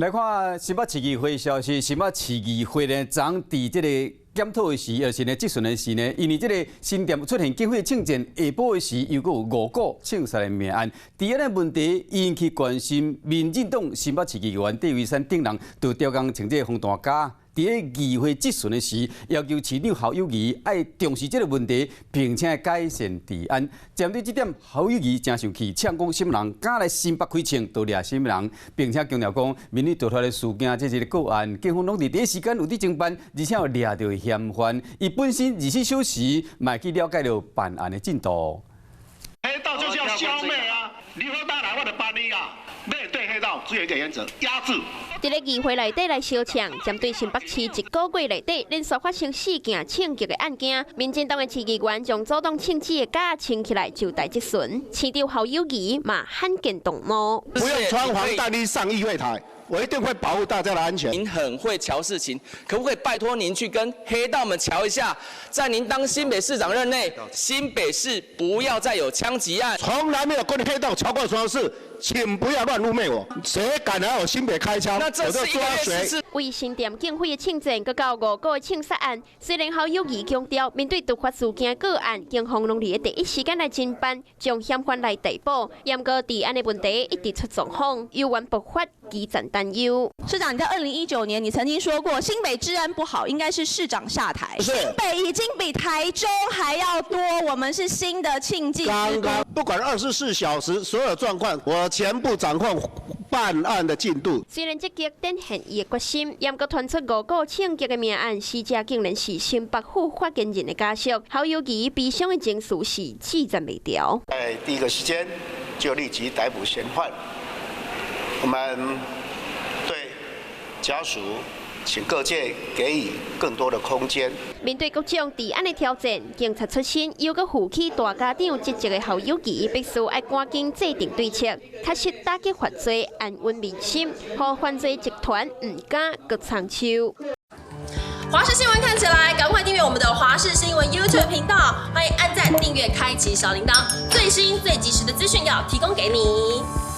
来看新北市议会消息，新北市议会呢，昨伫这个检讨的时，是呢，质询的时呢，因为这个新店出现警匪枪战，下晡的时又有5个枪杀的命案，第一个问题引起关心，民进党新北市议员戴维山等人就调工请这个红大家。 伫个议会质询的时，要求市长侯友宜要重视这个问题，并且改善治安。针对这点，侯友宜真生气，呛讲什么人敢来新北开枪，都掠什么人，并且强调讲，民意调查的事件，这是个个案，警方拢伫第一时间有伫侦办，而且有掠到嫌犯。伊本身24小时，嘛去了解了办案的进度。黑道就是要消灭啊！你何当来我就办你啊！面对黑道，只有一个原则：压制。 伫咧议会内底来烧呛，针对新北市一个月内底连续发生4件枪击的案件，民进党的市议员将主动枪支的架撑起来就待质询，市长侯友宜嘛罕见动怒。不用穿黄带衣上议会台，我一定会保护大家的安全。您很会瞧事情，可不可以拜托您去跟黑道们瞧一下，在您当新北市长任内，新北市不要再有枪击案。从来没有跟黑道瞧过什么事。 请不要乱污蔑我！谁敢来我新北开枪，我就抓谁。为新店警匪的枪战，佮到5个枪杀案，虽然侯友宜强调，面对突发事件个案，警方拢伫第一时间来侦办，将嫌犯来逮捕。严格治安的问题一直出状况，有关爆发基层担忧。市长，你在2019年你曾经说过，新北治安不好，应该是市长下台。新北已经比台中还要多，我们是新的庆记。刚刚不管24小时所有状况，我。 全部掌控办案的进度。虽然积极展现伊的决心，严格传出5个枪击的命案，死者竟然是新北府发言人的家属。侯友宜悲伤的情绪是记载袂掉。在第一个时间就立即逮捕嫌犯。我们对家属。 请各界给予更多的空间。面对各种治安的挑战，警察出身又搁负起大家长职责的侯友宜，必须要赶紧制定对策，确实打击犯罪，安稳民心，让犯罪集团唔敢搁长手。华视新闻看起来，赶快订阅我们的华视新闻 YouTube 频道，欢迎按赞、订阅、开启小铃铛，最新最及时的资讯要提供给你。